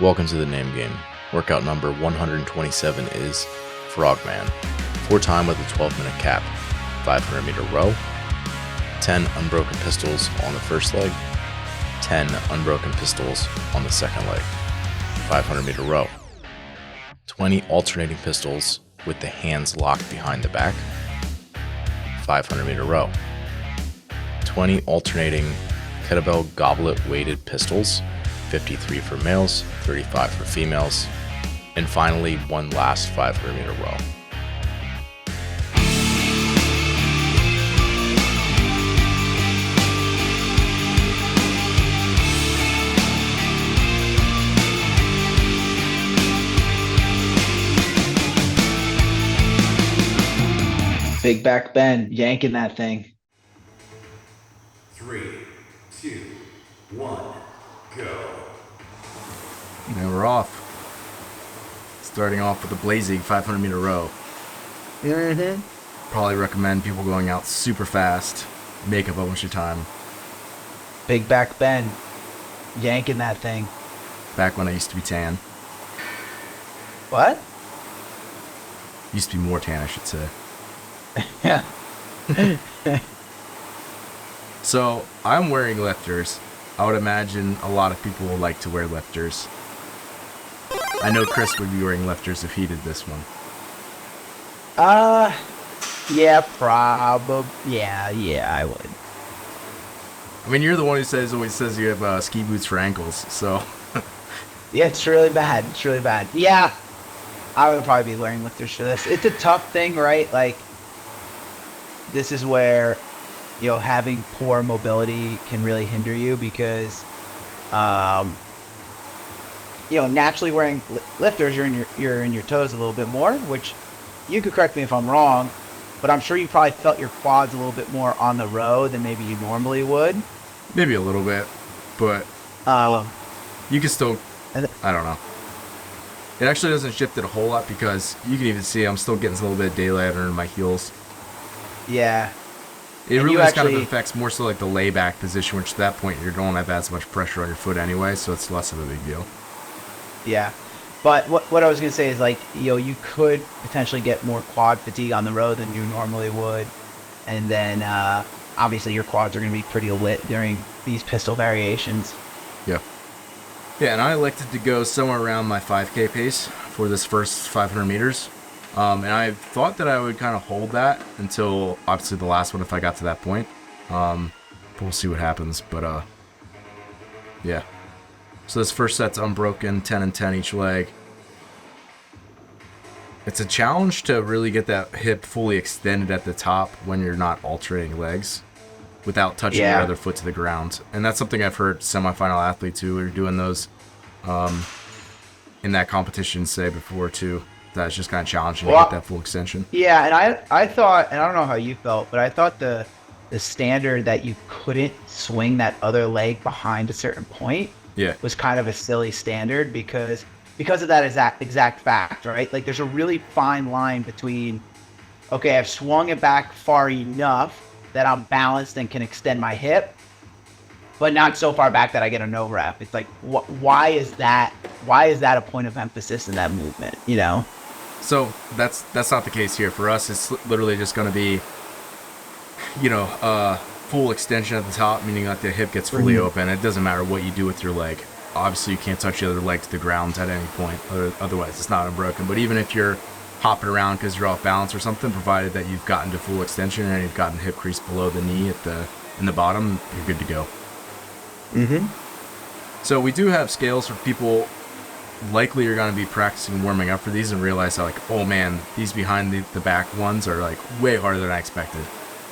Welcome to the name game. Workout number 127 is Frogman. 4 time with a 12-minute cap. 500-meter row. 10 unbroken pistols on the first leg. 10 unbroken pistols on the second leg. 500-meter row. 20 alternating pistols with the hands locked behind the back. 500-meter row. 20 alternating kettlebell goblet weighted pistols. 53 for males, 35 for females, and finally one last 500-meter row. Big back bend, yanking that thing. 3, 2, 1, go. And we're off. Starting off with a blazing 500-meter row. Mm-hmm. Probably recommend people going out super fast. Make up a bunch of time. Big back bend, yanking that thing. Back when I used to be tan. What? Used to be more tan, I should say. Yeah. So, I'm wearing lifters. I would imagine a lot of people will like to wear lifters. I know Chris would be wearing lifters if he did this one. Yeah, probably. Yeah, I would. I mean, you're the one who always says you have ski boots for ankles, so... Yeah, it's really bad. It's really bad. Yeah, I would probably be wearing lifters for this. It's a tough thing, right? Like, this is where, you know, having poor mobility can really hinder you because, you know, naturally wearing lifters, you're in your toes a little bit more, which you could correct me if I'm wrong, but I'm sure you probably felt your quads a little bit more on the row than maybe you normally would. Maybe a little bit, but you can still, I don't know. It actually doesn't shift it a whole lot because you can even see I'm still getting a little bit of daylight under my heels. Yeah. It really just kind of affects more so like the layback position, which at that point you don't have as much pressure on your foot anyway, so it's less of a big deal. Yeah. But what I was going to say is, like, you know, you could potentially get more quad fatigue on the road than you normally would. And then, obviously, your quads are going to be pretty lit during these pistol variations. Yeah. Yeah, and I elected to go somewhere around my 5K pace for this first 500 meters. And I thought that I would kind of hold that until, obviously, the last one if I got to that point. We'll see what happens, but, yeah. So this first set's unbroken, 10 and 10 each leg. It's a challenge to really get that hip fully extended at the top when you're not alternating legs without touching your other foot to the ground. And that's something I've heard semifinal athletes who are doing those in that competition say before too. That's just kind of challenging to get that full extension. Yeah, and I thought, and I don't know how you felt, but I thought the standard that you couldn't swing that other leg behind a certain point was kind of a silly standard because of that exact fact, right? Like, there's a really fine line between, okay, I've swung it back far enough that I'm balanced and can extend my hip, but not so far back that I get a no rep. It's like, why is that a point of emphasis in that movement, you know? So that's not the case here. For us, it's literally just going to be, you know, full extension at the top, meaning that the hip gets fully open. It doesn't matter what you do with your leg. Obviously, you can't touch the other leg to the ground at any point. Otherwise, it's not unbroken. But even if you're hopping around because you're off balance or something, provided that you've gotten to full extension and you've gotten hip crease below the knee in the bottom, you're good to go. Mm-hmm. So we do have scales for people. Likely you're going to be practicing warming up for these and realize how, like, oh man, these behind the back ones are like way harder than I expected.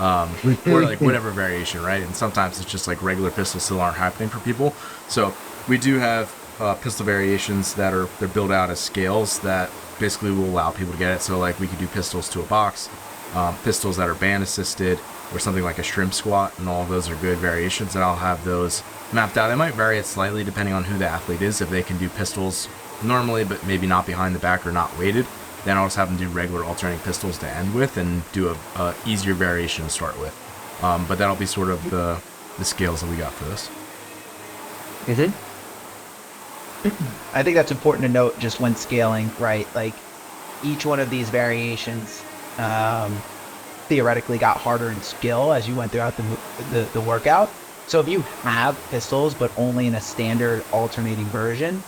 Or like whatever variation, right? And sometimes it's just like regular pistols still aren't happening for people. So we do have pistol variations they're built out as scales that basically will allow people to get it. So like we could do pistols to a box, pistols that are band assisted, or something like a shrimp squat, and all of those are good variations, and I'll have those mapped out. They might vary it slightly depending on who the athlete is. If they can do pistols normally but maybe not behind the back or not weighted, then I'll just have them do regular alternating pistols to end with and do a easier variation to start with. But that'll be sort of the scales that we got for this. Is it? I think that's important to note just when scaling, right? Like each one of these variations theoretically got harder in skill as you went throughout the workout. So if you have pistols, but only in a standard alternating version,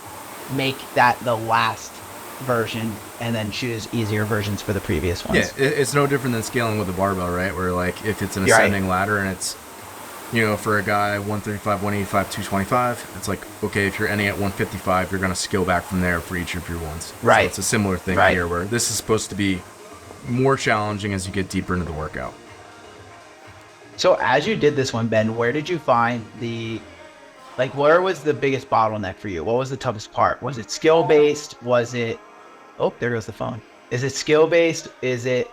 make that the last version and then choose easier versions for the previous ones. Yeah, it's no different than scaling with a barbell, right? Where like if it's an ascending ladder and it's, you know, for a guy 135, 185, 225, it's like, okay, if you're ending at 155, you're going to scale back from there for each of your ones. Right. So it's a similar thing here where this is supposed to be more challenging as you get deeper into the workout. So as you did this one, Ben, where did you find where was the biggest bottleneck for you? What was the toughest part? Was it skill based? Was it, oh, there goes the phone. Is it skill based? Is it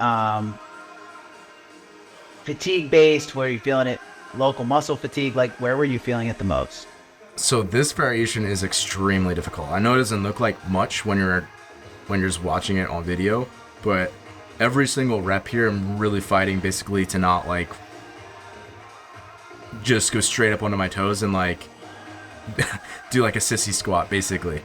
fatigue based? Where are you feeling it? Local muscle fatigue? Like, where were you feeling it the most? So this variation is extremely difficult. I know it doesn't look like much when you're just watching it on video, but every single rep here, I'm really fighting basically to not like just go straight up onto my toes and like do like a sissy squat basically.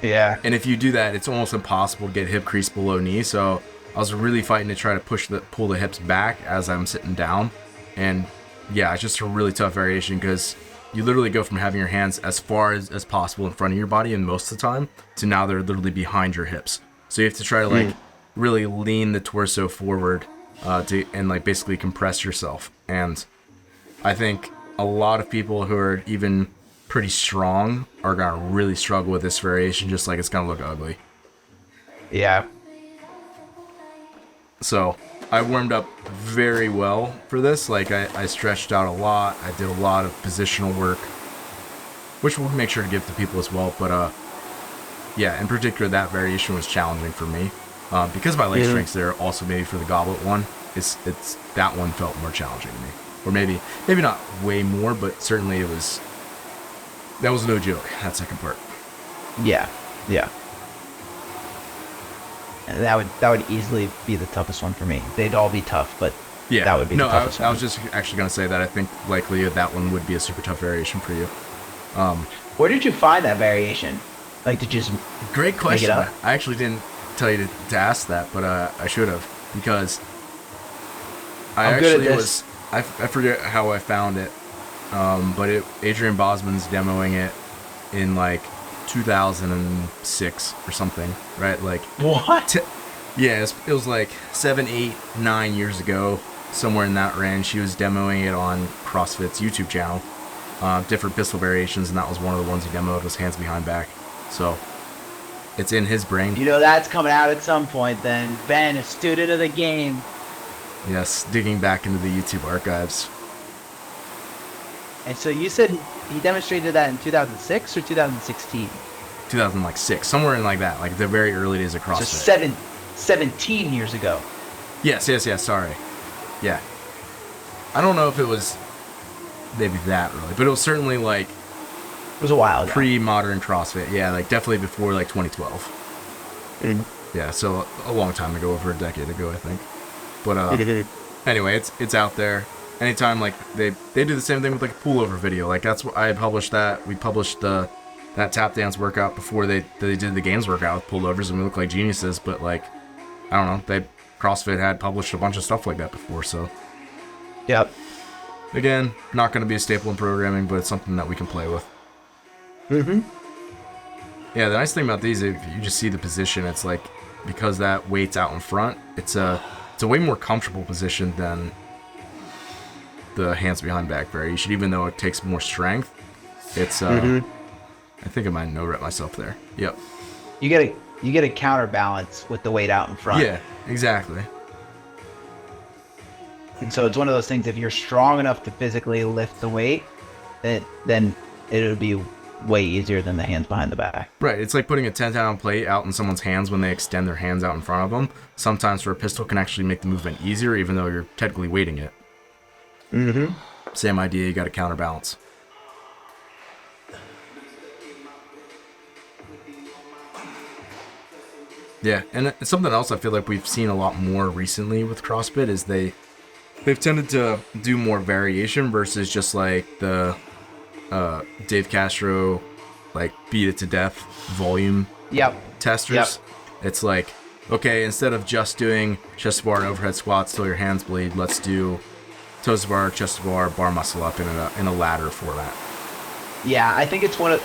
Yeah. And if you do that, it's almost impossible to get hip crease below knee. So I was really fighting to try to pull the hips back as I'm sitting down. And yeah, it's just a really tough variation because you literally go from having your hands as far as possible in front of your body and most of the time to now they're literally behind your hips. So you have to try to like really lean the torso forward and like basically compress yourself. And I think a lot of people who are even pretty strong are going to really struggle with this variation, just like it's going to look ugly. Yeah. So I warmed up very well for this. Like I stretched out a lot. I did a lot of positional work, which we'll make sure to give to people as well. But yeah, in particular, that variation was challenging for me because my leg strength's there. Also, maybe for the goblet one, it's that one felt more challenging to me, or maybe not way more, but certainly that was no joke. That second part. Yeah. And that would easily be the toughest one for me. They'd all be tough, but yeah, that would be the toughest one. I was just actually going to say that I think likely that one would be a super tough variation for you. Where did you find that variation? Like, did you just great question. Make it up? I actually didn't tell you to ask that, but I should have because I forget how I found it, but Adrian Bosman's demoing it in like 2006 or something, right? Like what? Yeah, it was like 7, 8, 9 years ago, somewhere in that range. She was demoing it on CrossFit's YouTube channel, different pistol variations, and that was one of the ones he demoed was hands behind back. So it's in his brain. You know that's coming out at some point. Then Ben, a student of the game. Yes, digging back into the YouTube archives. And so you said he demonstrated that in 2006 or 2016? 2006, somewhere in like that, like the very early days of CrossFit. So 17 years ago. Yes, sorry. Yeah. I don't know if it was maybe that early, but it was certainly like... It was a while ago. Pre-modern CrossFit, yeah, like definitely before like 2012. Yeah, so a long time ago, over a decade ago, I think. But anyway, it's out there. Anytime like they do the same thing with like a pullover video. Like that's what I published that. We published that tap dance workout before they did the games workout with pullovers, and we look like geniuses. But like I don't know, CrossFit had published a bunch of stuff like that before. So yep. Again, not going to be a staple in programming, but it's something that we can play with. Yeah, the nice thing about these, if you just see the position, it's like because that weight's out in front, it's a way more comfortable position than the hands behind back variation, even though it takes more strength. It's I think I might no-rep myself there. Yep. You get a counterbalance with the weight out in front. Yeah, exactly. And so it's one of those things, if you're strong enough to physically lift the weight, then it'll be way easier than the hands behind the back. Right, it's like putting a 10-pound plate out in someone's hands when they extend their hands out in front of them. Sometimes for a pistol can actually make the movement easier, even though you're technically weighting it. Same idea, you got to counterbalance. Yeah, and something else I feel like we've seen a lot more recently with CrossFit is they've tended to do more variation versus just like the Dave Castro like beat it to death volume testers. Yep. It's like, okay, instead of just doing chest to bar and overhead squats till your hands bleed, let's do toes to bar, chest to bar muscle up in a ladder format. Yeah, I think it's one of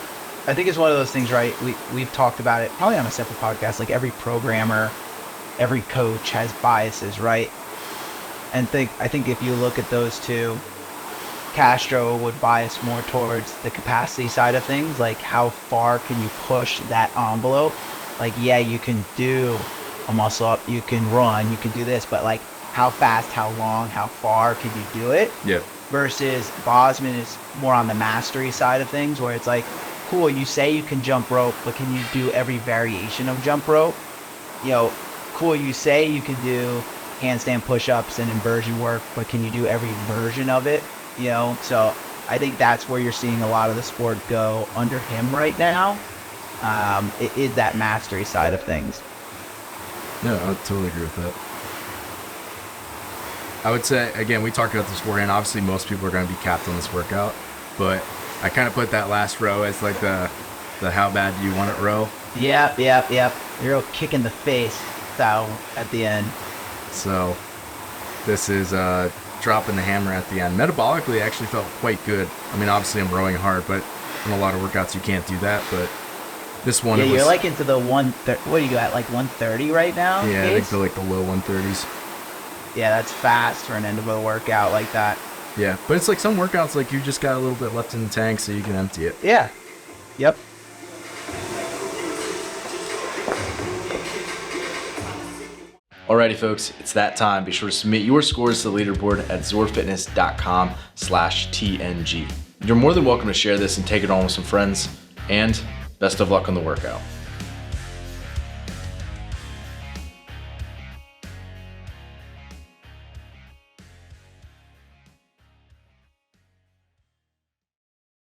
those things, right? We've talked about it probably on a separate podcast. Like every programmer, every coach has biases, right? And I think if you look at those two, Castro would bias more towards the capacity side of things, like how far can you push that envelope? Like, yeah, you can do a muscle up, you can run, you can do this, but like how fast, how long, how far can you do it? Yeah. Versus Bosman is more on the mastery side of things, where it's like, cool, you say you can jump rope, but can you do every variation of jump rope? You know, cool, you say you can do handstand push-ups and inversion work, but can you do every version of it? You know, so I think that's where you're seeing a lot of the sport go under him right now. It is that mastery side of things. No, I totally agree with that. I would say, again, we talked about this beforehand. Obviously, most people are going to be capped on this workout, but I kind of put that last row as like the how bad do you want it row. Yep. You're kick in the face style at the end. So this is dropping the hammer at the end. Metabolically, it actually felt quite good. I mean, obviously I'm rowing hard, but in a lot of workouts you can't do that. But this one, you're like into the what do you got, like 130 right now? Yeah, I think they're like the low 130s. Yeah, that's fast for an end of a workout like that. Yeah, but it's like some workouts, like you just got a little bit left in the tank, so you can empty it. Yeah. Yep. Alrighty, folks, it's that time. Be sure to submit your scores to the leaderboard at zorfitness.com/TNG. You're more than welcome to share this and take it on with some friends, and best of luck on the workout.